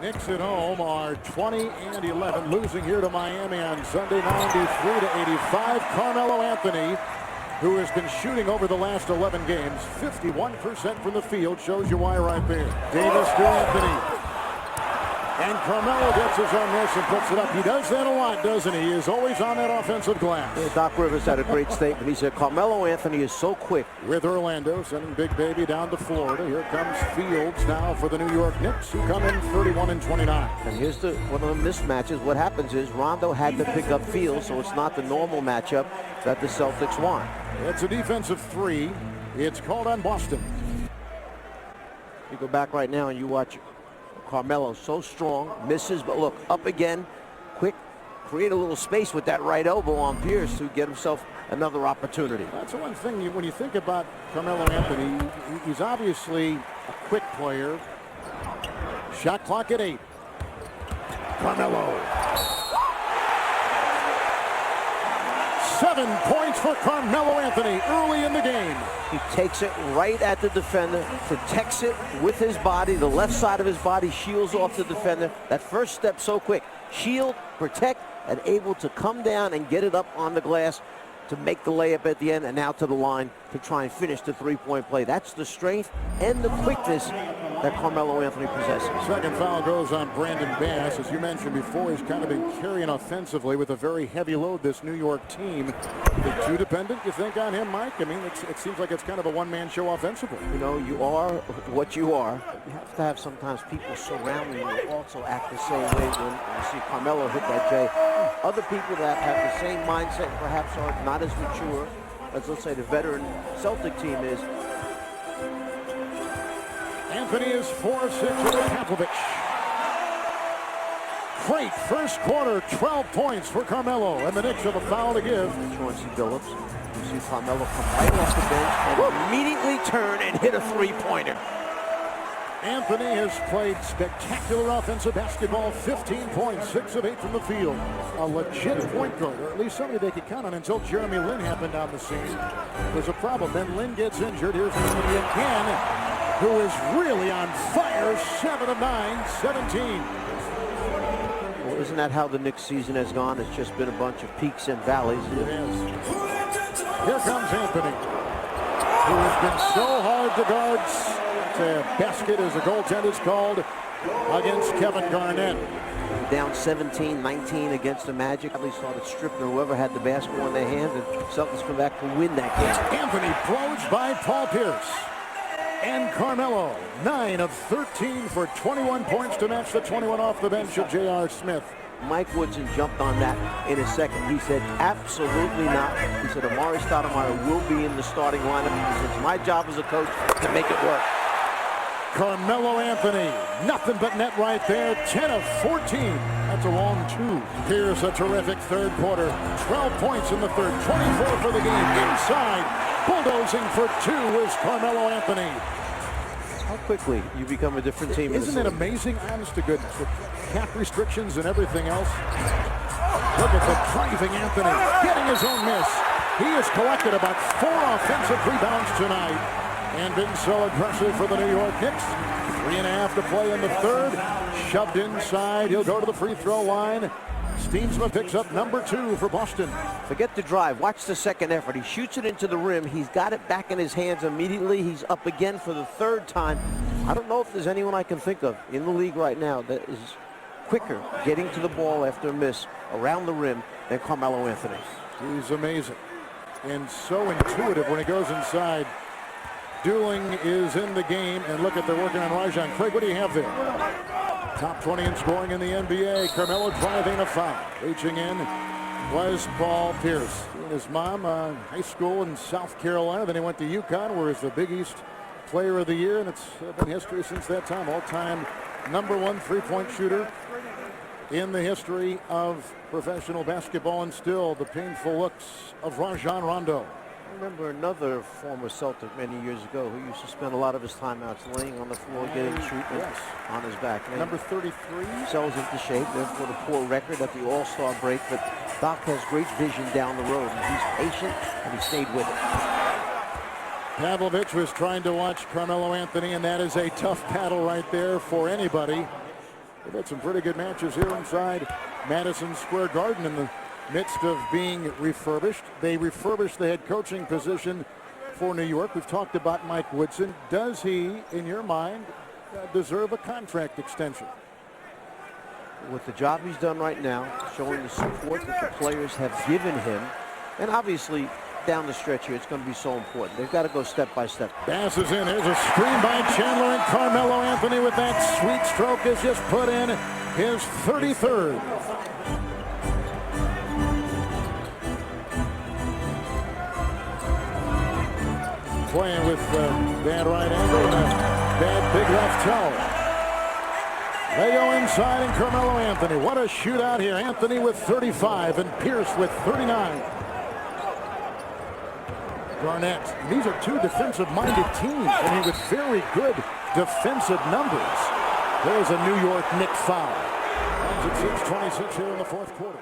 Knicks at home are 20-11, losing here to Miami on Sunday, 93-85. Carmelo Anthony, who has been shooting over the last 11 games, 51% from the field, shows you why right there. Davis to Anthony. And Carmelo gets his own miss and puts it up. He does that a lot, doesn't he? He is always on that offensive glass. Yeah, Doc Rivers had a great statement. He said, Carmelo Anthony is so quick. With Orlando sending Big Baby down to Florida. Here comes Fields now for the New York Knicks, who come in 31-29. And here's one of the mismatches. What happens is Rondo had to pick up Fields, so it's not the normal matchup that the Celtics want. It's a defensive three. It's called on Boston. You go back right now and you watch Carmelo, so strong, misses, but look, up again, quick, create a little space with that right elbow on Pierce to get himself another opportunity. That's the one thing, when you think about Carmelo Anthony, he's obviously a quick player. Shot clock at 8. Carmelo. 7 points for Carmelo Anthony early in the game. He takes it right at the defender, protects it with his body. The left side of his body shields off the defender. That first step so quick. Shield, protect, and able to come down and get it up on the glass to make the layup at the end and out to the line to try and finish the three-point play. That's the strength and the quickness that Carmelo Anthony possesses. Second foul goes on Brandon Bass. As you mentioned before, he's kind of been carrying offensively with a very heavy load, this New York team. Is it too dependent, you think, on him, Mike? I mean, it seems like it's kind of a one-man show offensively. You know, you are what you are. You have to have sometimes people surrounding you who also act the same way when you see Carmelo hit that J. Other people that have the same mindset perhaps are not as mature as, let's say, the veteran Celtic team is. Anthony is 4-6 with Kapovic. Great first quarter, 12 points for Carmelo, and the Knicks have a foul to give. Chauncey Billups. You see Carmelo come right off the bench and immediately turn and hit a three-pointer. Anthony has played spectacular offensive basketball, 15 points, 6 of 8 from the field. A legit point guard, or at least somebody they could count on until Jeremy Lin happened on the scene. There's a problem. Then Lin gets injured. Here's Anthony again, who is really on fire. 7 of 9, 17. Well, isn't that how the Knicks season has gone? It's just been a bunch of peaks and valleys. It is. Here comes Anthony, who has been so hard to guard. A basket, as the goaltender's called, against Kevin Garnett. Down 17-19 against the Magic. At least started stripping whoever had the basketball in their hand, and Celtics come back to win that game. Anthony blows by Paul Pierce. And Carmelo, 9 of 13 for 21 points to match the 21 off the bench of J.R. Smith. Mike Woodson jumped on that in a second. He said, absolutely not. He said, Amari Stoudemire will be in the starting lineup. He said, it's my job as a coach to make it work. Carmelo Anthony, nothing but net right there, 10 of 14. That's a long 2. Here's a terrific third quarter, 12 points in the third, 24 for the game. Inside, bulldozing for 2 is Carmelo Anthony. How quickly you become a different team. Isn't it amazing, honest to goodness, with cap restrictions and everything else? Look at the driving Anthony, getting his own miss. He has collected about 4 offensive rebounds tonight and been so aggressive for the New York Knicks. 3.5 to play in the third. Shoved inside. He'll go to the free throw line. Steensma picks up number 2 for Boston. Forget the drive. Watch the second effort. He shoots it into the rim. He's got it back in his hands immediately. He's up again for the third time. I don't know if there's anyone I can think of in the league right now that is quicker getting to the ball after a miss around the rim than Carmelo Anthony. He's amazing and so intuitive when he goes inside. Dueling is in the game, and look at they're working on Rajon. Craig, what do you have there? Top 20 in scoring in the NBA. Carmelo driving a foul. Reaching in was Paul Pierce. He and his mom, high school in South Carolina. Then he went to UConn, where he's the Big East Player of the Year, and it's been history since that time. All-time #1 three-point shooter in the history of professional basketball, and still the painful looks of Rajon Rondo. I remember another former Celtic many years ago who used to spend a lot of his time out laying on the floor getting treatment on his back. And number 33 sells into shape, therefore the poor record at the All-Star break, but Doc has great vision down the road, and he's patient, and he stayed with it. Pavlovich was trying to watch Carmelo Anthony, and that is a tough battle right there for anybody. They've had some pretty good matches here inside Madison Square Garden in the midst of being refurbished. They refurbished the head coaching position for New York. We've talked about Mike Woodson. Does he, in your mind, deserve a contract extension? With the job he's done right now, showing the support that the players have given him, and obviously down the stretch here, it's going to be so important. They've got to go step by step. Pass is in. There's a screen by Chandler, and Carmelo Anthony with that sweet stroke has just put in his 33rd. Playing with bad right angle and a bad big left toe. They go inside, and Carmelo Anthony. What a shootout here. Anthony with 35 and Pierce with 39. Garnett. These are two defensive-minded teams, I mean, with very good defensive numbers. There's a New York Knicks foul. It's 6:26 here in the fourth quarter.